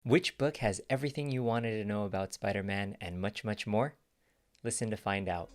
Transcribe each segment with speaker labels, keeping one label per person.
Speaker 1: Which book has everything you wanted to know about Spider-Man and much, much more? Listen to find out.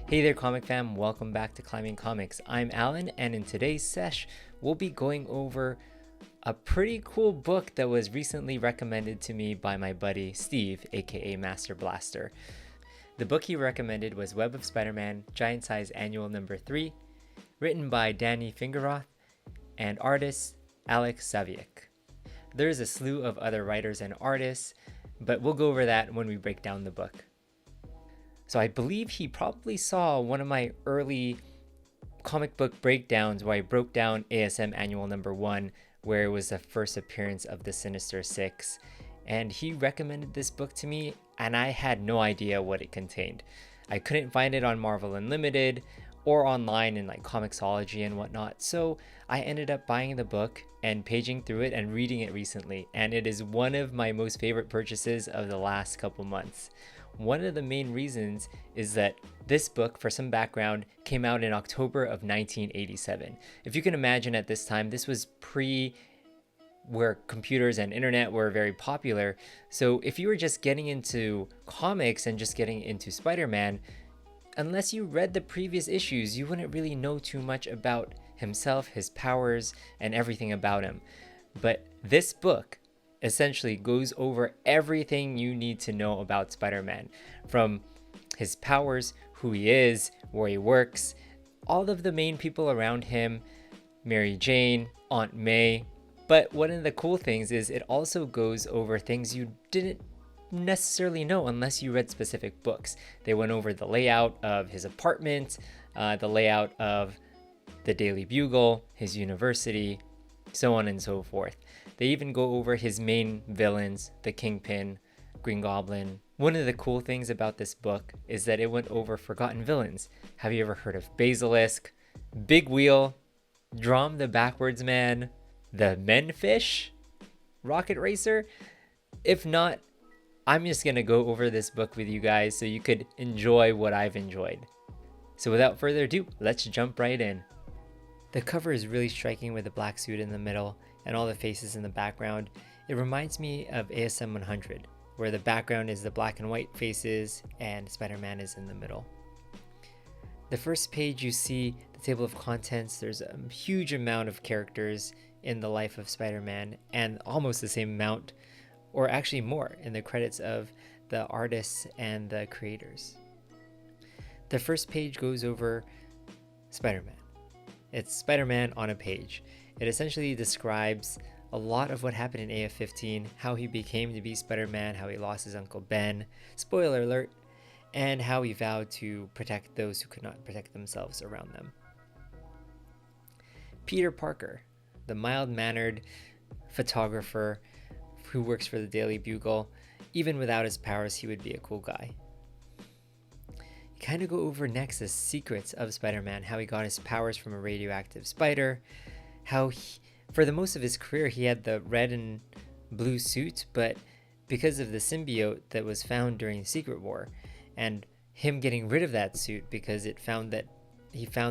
Speaker 1: Hey there, comic fam. Welcome back to Climbing Comics. I'm Alan, and in today's sesh, we'll be going over a pretty cool book that was recently recommended to me by my buddy Steve, aka Master Blaster. The book he recommended was Web of Spider-Man, Giant Size Annual Number 3, written by Danny Fingeroth and artist Alex Saviuk. There's a slew of other writers and artists, but we'll go over that when we break down the book. So I believe he probably saw one of my early comic book breakdowns where I broke down ASM Annual Number 1, where it was the first appearance of the Sinister Six, and he recommended this book to me, and I had no idea what it contained. I couldn't find it on Marvel Unlimited or online in like Comixology and whatnot, so I ended up buying the book and paging through it and reading it recently, and it is one of my most favorite purchases of the last couple months. One of the main reasons is that this book, for some background, came out in October of 1987. If you can imagine, at this time, this was pre where computers and internet were very popular. So if you were just getting into comics and just getting into Spider-Man, unless you read the previous issues, you wouldn't really know too much about himself, his powers, and everything about him. But this book essentially goes over everything you need to know about Spider-Man, from his powers, who he is, where he works, all of the main people around him, Mary Jane, Aunt May. But one of the cool things is it also goes over things you didn't necessarily know unless you read specific books. They went over the layout of his apartment, the layout of the Daily Bugle, his university, so on and so forth. They even go over his main villains, the Kingpin, Green Goblin. One of the cool things about this book is that it went over forgotten villains. Have you ever heard of Basilisk, Big Wheel, Drom the Backwards Man, the Menfish, Rocket Racer? If not, I'm just gonna go over this book with you guys so you could enjoy what I've enjoyed. So without further ado, let's jump right in. The cover is really striking with the black suit in the middle and all the faces in the background. It reminds me of ASM 100, where the background is the black and white faces and Spider-Man is in the middle. The first page, you see the table of contents. There's a huge amount of characters in the life of Spider-Man, and almost the same amount, or actually more, in the credits of the artists and the creators. The first page goes over Spider-Man. It's Spider-Man on a page. It essentially describes a lot of what happened in AF-15, how he became to be Spider-Man, how he lost his Uncle Ben, spoiler alert, and how he vowed to protect those who could not protect themselves around them. Peter Parker, the mild-mannered photographer who works for the Daily Bugle. Even without his powers, he would be a cool guy. You kind of go over next the secrets of Spider-Man, how he got his powers from a radioactive spider, how for the most of his career he had the red and blue suit, but because of the symbiote that was found during Secret War, and him getting rid of that suit because he found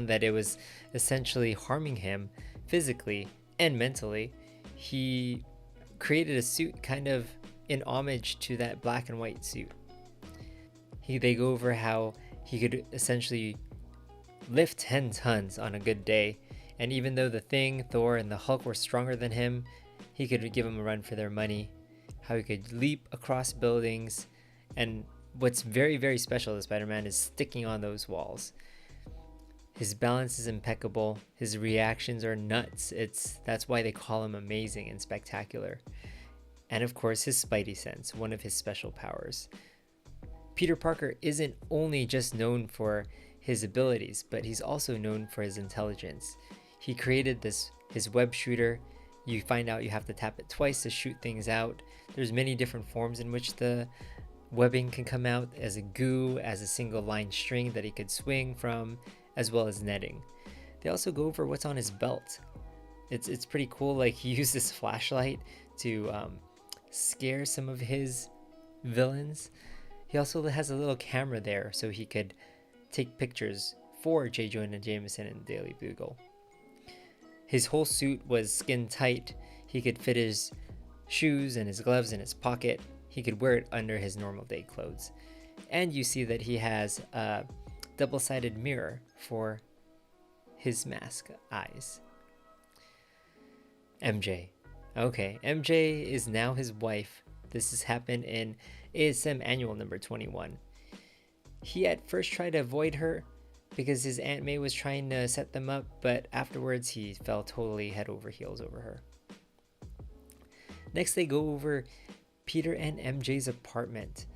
Speaker 1: that it was essentially harming him physically and mentally, he created a suit kind of in homage to that black and white suit. They go over how he could essentially lift 10 tons on a good day, and even though the Thing, Thor, and the Hulk were stronger than him, he could give them a run for their money. How he could leap across buildings, and what's very, very special to Spider-Man is sticking on those walls. His balance is impeccable. His reactions are nuts. That's why they call him amazing and spectacular. And of course, his Spidey sense, one of his special powers. Peter Parker isn't only just known for his abilities, but he's also known for his intelligence. He created his web shooter. You find out you have to tap it twice to shoot things out. There's many different forms in which the webbing can come out, as a goo, as a single line string that he could swing from, as well as netting. They also go over what's on his belt. It's pretty cool. Like, he used this flashlight to scare some of his villains. He also has a little camera there so he could take pictures for J. Jonah Jameson in the Daily Bugle. His whole suit was skin tight. He could fit his shoes and his gloves in his pocket. He could wear it under his normal day clothes. And you see that he has a double-sided mirror for his mask eyes. MJ. Okay, MJ is now his wife. This has happened in ASM Annual number 21. He at first tried to avoid her because his Aunt May was trying to set them up, but afterwards he fell totally head over heels over her. Next, they go over Peter and MJ's apartment.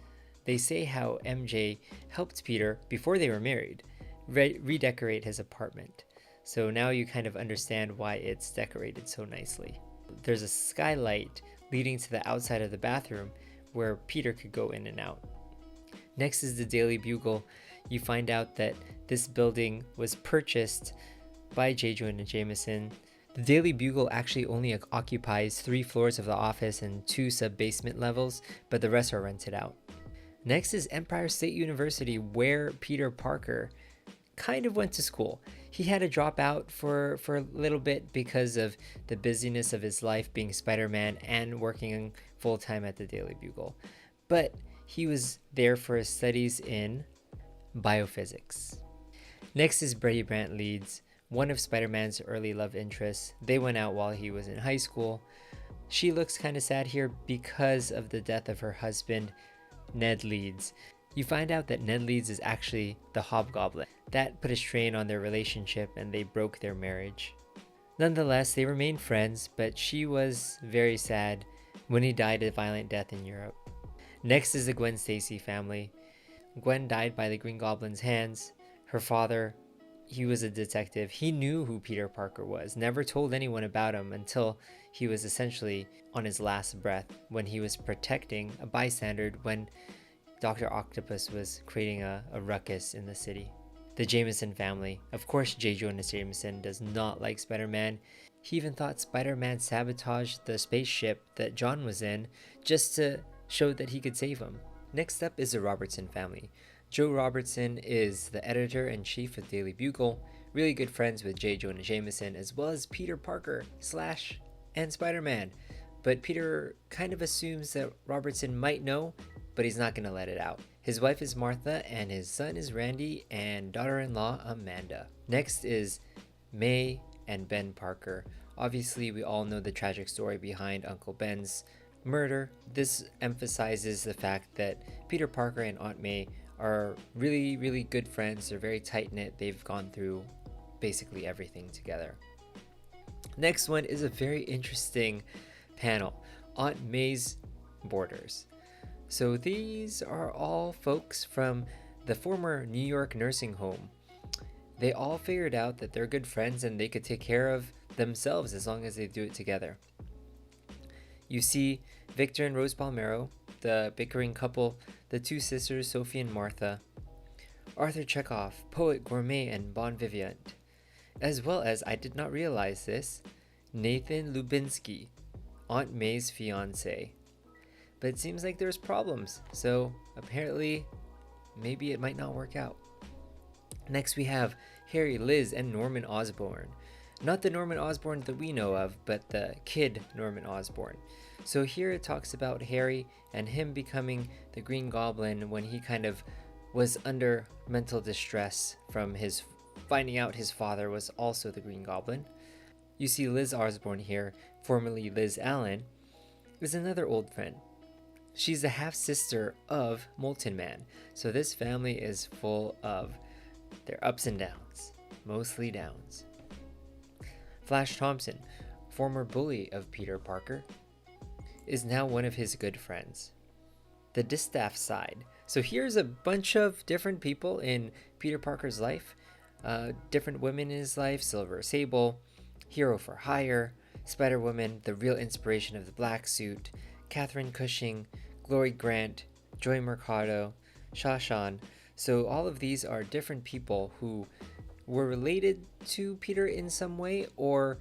Speaker 1: They say how MJ helped Peter, before they were married, redecorate his apartment. So now you kind of understand why it's decorated so nicely. There's a skylight leading to the outside of the bathroom where Peter could go in and out. Next is the Daily Bugle. You find out that this building was purchased by J. Jonah Jameson. The Daily Bugle actually only occupies 3 floors of the office and 2 sub-basement levels, but the rest are rented out. Next is Empire State University, where Peter Parker kind of went to school. He had to drop out for a little bit because of the busyness of his life being Spider-Man and working full-time at the Daily Bugle. But he was there for his studies in biophysics. Next is Brady Brandt leads, one of Spider-Man's early love interests. They went out while he was in high school. She looks kind of sad here because of the death of her husband, Ned Leeds. You find out that Ned Leeds is actually the Hobgoblin. That put a strain on their relationship and they broke their marriage. Nonetheless, they remained friends, but she was very sad when he died a violent death in Europe. Next is the Gwen Stacy family. Gwen died by the Green Goblin's hands. Her father, he was a detective. He knew who Peter Parker was, never told anyone about him until he was essentially on his last breath when he was protecting a bystander when Dr. Octopus was creating a ruckus in the city. The Jameson family. Of course, J. Jonah Jameson does not like Spider-Man. He even thought Spider-Man sabotaged the spaceship that John was in just to show that he could save him. Next up is the Robertson family. Joe Robertson is the editor-in-chief of Daily Bugle, really good friends with J. Jonah Jameson, as well as Peter Parker / and Spider-Man. But Peter kind of assumes that Robertson might know, but he's not going to let it out. His wife is Martha, and his son is Randy, and daughter-in-law Amanda. Next is May and Ben Parker. Obviously, we all know the tragic story behind Uncle Ben's murder. This emphasizes the fact that Peter Parker and Aunt May are really, really good friends. They're very tight-knit. They've gone through basically everything together. Next one is a very interesting panel, Aunt May's Borders. So these are all folks from the former New York nursing home. They all figured out that they're good friends and they could take care of themselves as long as they do it together. You see Victor and Rose Palmero, the bickering couple, the 2 sisters, Sophie and Martha, Arthur Chekhov, poet, gourmet, and bon vivant, as well as, I did not realize this, Nathan Lubinsky, Aunt May's fiance. But it seems like there's problems, so apparently maybe it might not work out. Next we have Harry, Liz, and Norman Osborn. Not the Norman Osborn that we know of, but the kid Norman Osborn. So here it talks about Harry and him becoming the Green Goblin when he kind of was under mental distress from his finding out his father was also the Green Goblin. You see Liz Osborn here, formerly Liz Allen, is another old friend. She's the half-sister of Molten Man, so this family is full of their ups and downs, mostly downs. Flash Thompson, former bully of Peter Parker, is now one of his good friends. The distaff side. So here's a bunch of different people in Peter Parker's life, different women in his life: Silver Sable, Hero for Hire, Spider-Woman, the real inspiration of the black suit, Catherine Cushing, Glory Grant, Joy Mercado, Shashan. So all of these are different people who were related to Peter in some way or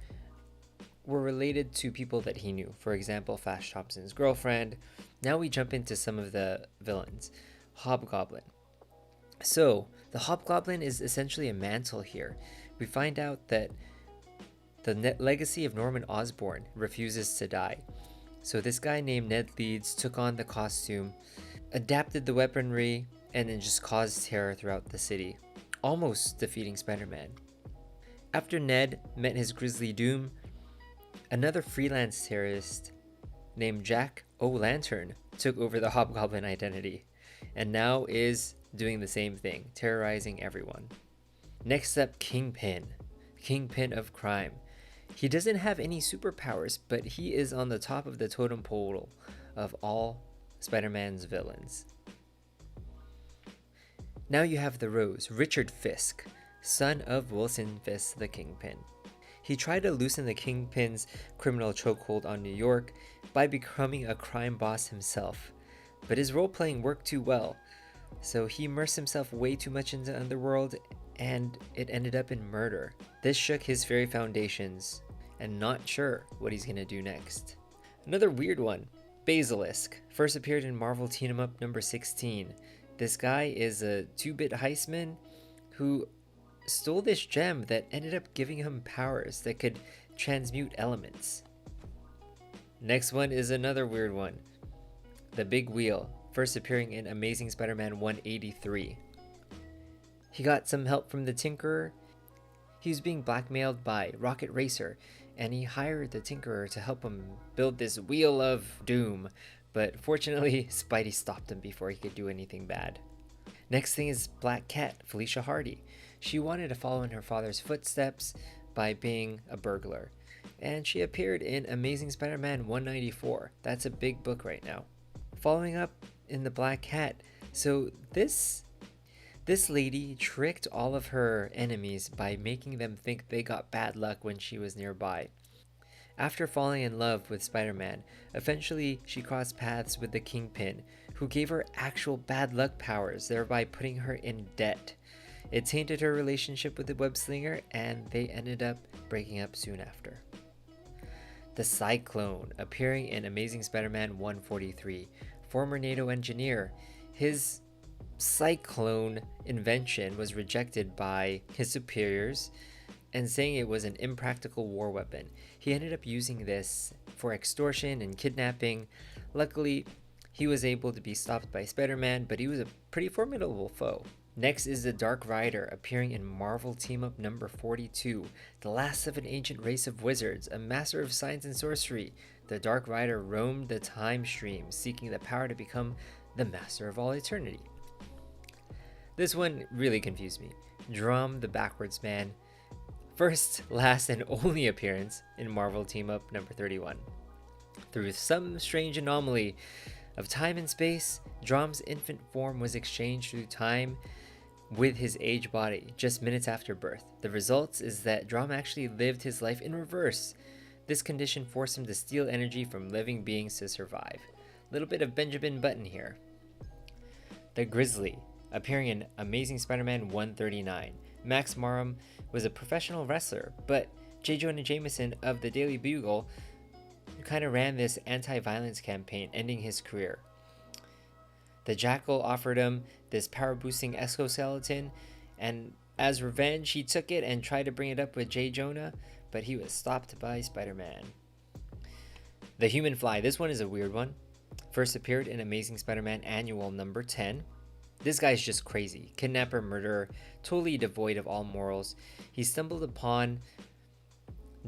Speaker 1: were related to people that he knew. For example, Flash Thompson's girlfriend. Now we jump into some of the villains. Hobgoblin. So, the Hobgoblin is essentially a mantle here. We find out that the legacy of Norman Osborne refuses to die. So this guy named Ned Leeds took on the costume, adapted the weaponry, and then just caused terror throughout the city, almost defeating Spider-Man. After Ned met his grisly doom, another freelance terrorist named Jack O'Lantern took over the Hobgoblin identity, and now is doing the same thing, terrorizing everyone. Next up, Kingpin of crime. He doesn't have any superpowers, but he is on the top of the totem pole of all Spider-Man's villains. Now you have the Rose, Richard Fisk, son of Wilson Fisk, the Kingpin. He tried to loosen the Kingpin's criminal chokehold on New York by becoming a crime boss himself, but his role-playing worked too well, so he immersed himself way too much into Underworld, and it ended up in murder. This shook his very foundations, and not sure what he's gonna do next. Another weird one, Basilisk, first appeared in Marvel Team Up number 16. This guy is a 2-bit heistman who stole this gem that ended up giving him powers that could transmute elements. Next one is another weird one, the Big Wheel, first appearing in Amazing Spider-Man 183. He got some help from the Tinkerer. He was being blackmailed by Rocket Racer, and he hired the Tinkerer to help him build this Wheel of Doom, but fortunately Spidey stopped him before he could do anything bad. Next thing is Black Cat, Felicia Hardy. She wanted to follow in her father's footsteps by being a burglar, and she appeared in Amazing Spider-Man 194. That's a big book right now. Following up in the Black Cat, so this lady tricked all of her enemies by making them think they got bad luck when she was nearby. After falling in love with Spider-Man, eventually she crossed paths with the Kingpin, who gave her actual bad luck powers, thereby putting her in debt. It tainted her relationship with the web-slinger, and they ended up breaking up soon after. The Cyclone, appearing in Amazing Spider-Man 143, former NATO engineer. His Cyclone invention was rejected by his superiors and saying it was an impractical war weapon. He ended up using this for extortion and kidnapping. Luckily, he was able to be stopped by Spider-Man, but he was a pretty formidable foe. Next is the Dark Rider, appearing in Marvel Team Up number 42, the last of an ancient race of wizards, a master of science and sorcery. The Dark Rider roamed the time stream, seeking the power to become the master of all eternity. This one really confused me. Drum the Backwards Man, first, last, and only appearance in Marvel Team Up number 31. Through some strange anomaly of time and space, Drum's infant form was exchanged through time with his age body just minutes after birth. The results is that Drum actually lived his life in reverse. This condition forced him to steal energy from living beings to survive. Little bit of Benjamin Button here. The Grizzly, appearing in Amazing Spider-Man 139. Max Marum was a professional wrestler, but J. Jonah Jameson of the Daily Bugle kind of ran this anti-violence campaign, ending his career. The Jackal offered him this power-boosting exoskeleton, and as revenge, he took it and tried to bring it up with J. Jonah, but he was stopped by Spider-Man. The Human Fly, this one is a weird one. First appeared in Amazing Spider-Man Annual number 10. This guy's just crazy. Kidnapper, murderer, totally devoid of all morals. He stumbled upon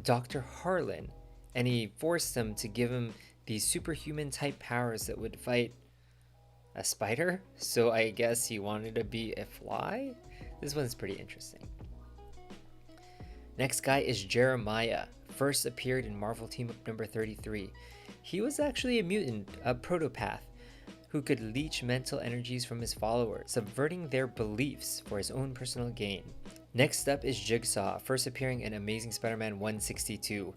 Speaker 1: Dr. Harlan, and he forced him to give him these superhuman type powers that would fight a spider. So I guess he wanted to be a fly? This one's pretty interesting. Next guy is Jeremiah. First appeared in Marvel Team Up number 33. He was actually a mutant, a protopath, who could leech mental energies from his followers, subverting their beliefs for his own personal gain. Next up is Jigsaw, first appearing in Amazing Spider-Man 162.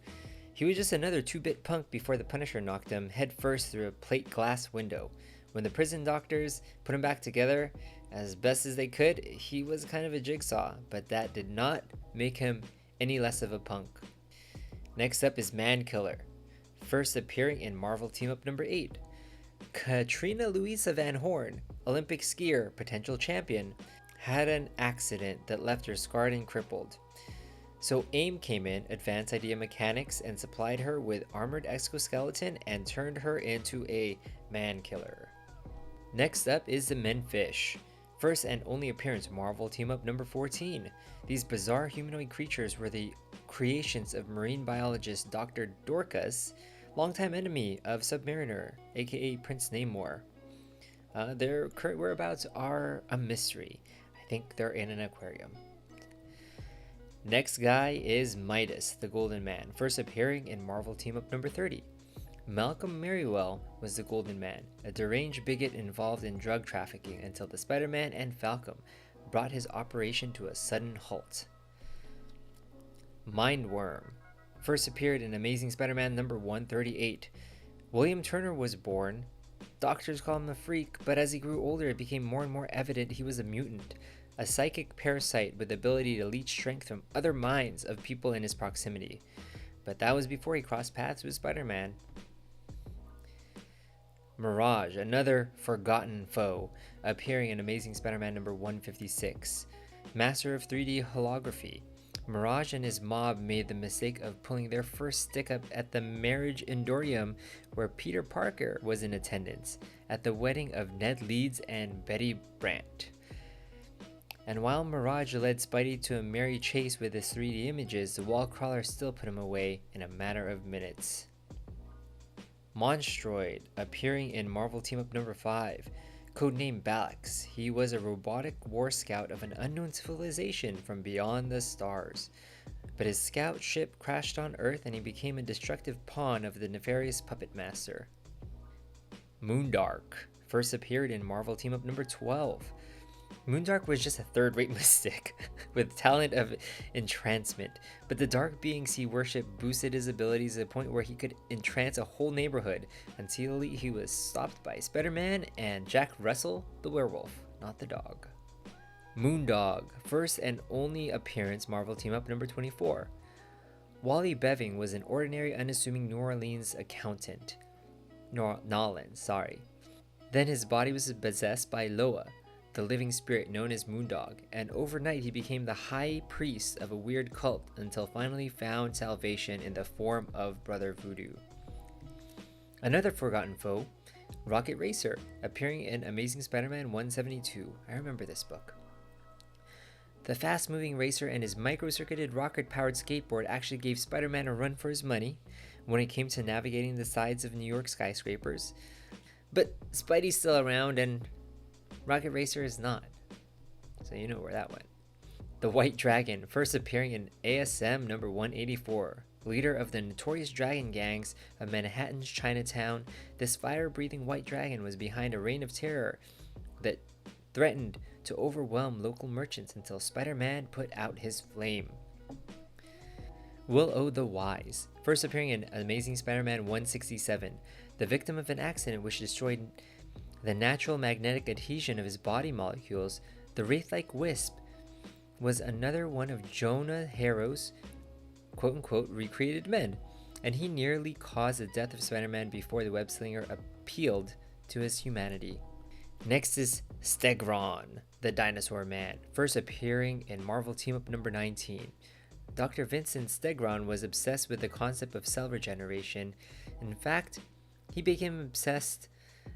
Speaker 1: He was just another 2-bit punk before the Punisher knocked him headfirst through a plate glass window. When the prison doctors put him back together as best as they could, he was kind of a jigsaw, but that did not make him any less of a punk. Next up is Mankiller, first appearing in Marvel Team Up number 8. Katrina Luisa Van Horn, Olympic skier, potential champion. had an accident that left her scarred and crippled. So AIM came in, Advanced Idea Mechanics, and supplied her with armored exoskeleton and turned her into a Mankiller. Next up is the Menfish. First and only appearance, Marvel Team Up number 14. These bizarre humanoid creatures were the creations of marine biologist Dr. Dorcas, longtime enemy of Submariner, aka Prince Namor. Their current whereabouts are a mystery. I think they're in an aquarium. Next guy is Midas, the Golden Man, first appearing in Marvel Team Up number 30. Malcolm Merrywell was the Golden Man, a deranged bigot involved in drug trafficking until the Spider-Man and Falcon brought his operation to a sudden halt. Mindworm first appeared in Amazing Spider-Man number 138. William Turner was born. Doctors called him a freak, but as he grew older it became more and more evident he was a mutant, a psychic parasite with the ability to leech strength from other minds of people in his proximity. But that was before he crossed paths with Spider-Man. Mirage, another forgotten foe, appearing in Amazing Spider-Man number 156. Master of 3D holography, Mirage and his mob made the mistake of pulling their first stick up at the Marriage Endorium, where Peter Parker was in attendance, at the wedding of Ned Leeds and Betty Brandt. And while Mirage led Spidey to a merry chase with his 3D images, the wall crawler still put him away in a matter of minutes. Monstroid, appearing in Marvel Team Up number 5. Codenamed Balax, he was a robotic war scout of an unknown civilization from beyond the stars. But his scout ship crashed on Earth and he became a destructive pawn of the nefarious puppet master. Moondark, first appeared in Marvel Team Up number 12. Moondark was just a third-rate mystic with talent of entrancement, but the dark beings he worshipped boosted his abilities to the point where he could entrance a whole neighborhood until he was stopped by Spider-Man and Jack Russell, the werewolf, not the dog. Moondog, first and only appearance, Marvel Team Up number 24. Wally Beving was an ordinary, unassuming New Orleans accountant. Nolans, sorry. Then his body was possessed by Loa, the living spirit known as Moondog, and overnight he became the high priest of a weird cult until finally found salvation in the form of Brother Voodoo. Another forgotten foe, Rocket Racer, appearing in Amazing Spider-Man 172. I remember this book. The fast-moving racer and his micro-circuited rocket-powered skateboard actually gave Spider-Man a run for his money when it came to navigating the sides of New York skyscrapers. But Spidey's still around and Rocket Racer is not, so you know where that went. The White Dragon, first appearing in ASM number 184. Leader of the notorious dragon gangs of Manhattan's Chinatown, this fire-breathing white dragon was behind a reign of terror that threatened to overwhelm local merchants until Spider-Man put out his flame. Will-O the Wise, first appearing in Amazing Spider-Man 167. The victim of an accident which destroyed the natural magnetic adhesion of his body molecules, the Wraith-like Wisp was another one of Jonah Harrow's quote-unquote recreated men, and he nearly caused the death of Spider-Man before the web-slinger appealed to his humanity. Next is Stegron, the Dinosaur Man, first appearing in Marvel Team Up number 19. Dr. Vincent Stegron was obsessed with the concept of cell regeneration. In fact, he became obsessed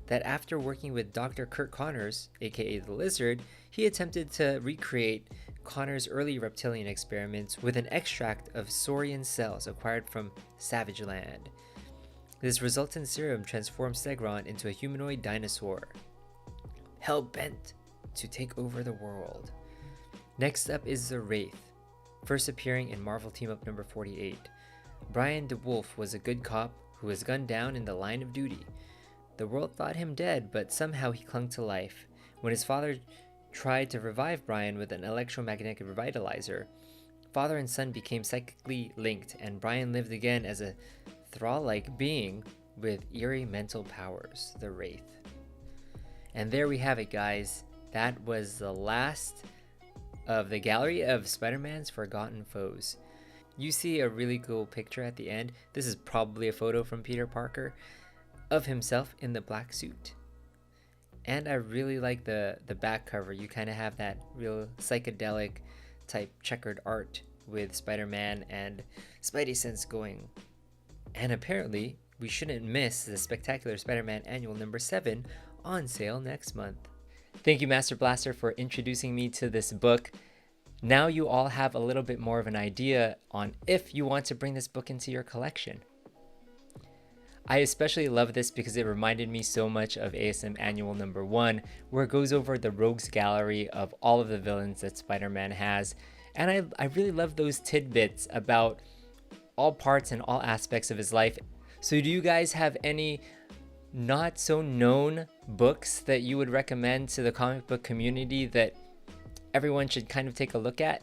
Speaker 1: that after working with Dr. Kurt Connors, aka the Lizard, he attempted to recreate Connors' early reptilian experiments with an extract of saurian cells acquired from Savage Land. This resultant serum transformed Stegron into a humanoid dinosaur, hell-bent to take over the world. Next up is the Wraith, first appearing in Marvel Team Up number 48. Brian DeWolf was a good cop who was gunned down in the line of duty. The world thought him dead, but somehow he clung to life. When his father tried to revive Brian with an electromagnetic revitalizer, father and son became psychically linked, and Brian lived again as a thrall-like being with eerie mental powers, the Wraith. And there we have it, guys. That was the last of the gallery of Spider-Man's forgotten foes. You see a really cool picture at the end. This is probably a photo from Peter Parker of himself in the black suit. And I really like the back cover. You kind of have that real psychedelic type checkered art with Spider-Man and Spidey sense going. And apparently, we shouldn't miss the Spectacular Spider-Man Annual number 7 on sale next month. Thank you, Master Blaster, for introducing me to this book. Now you all have a little bit more of an idea on if you want to bring this book into your collection. I especially love this because it reminded me so much of ASM Annual number 1, where it goes over the rogues gallery of all of the villains that Spider-Man has. And I really love those tidbits about all parts and all aspects of his life. So do you guys have any not so known books that you would recommend to the comic book community that everyone should kind of take a look at?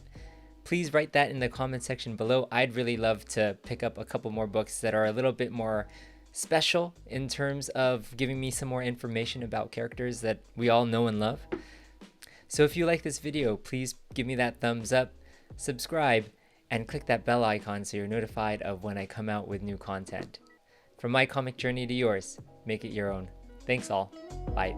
Speaker 1: Please write that in the comment section below. I'd really love to pick up a couple more books that are a little bit more special in terms of giving me some more information about characters that we all know and love. So if you like this video, please give me that thumbs up, subscribe, and click that bell icon so you're notified of when I come out with new content. From my comic journey to yours, make it your own. Thanks all. Bye.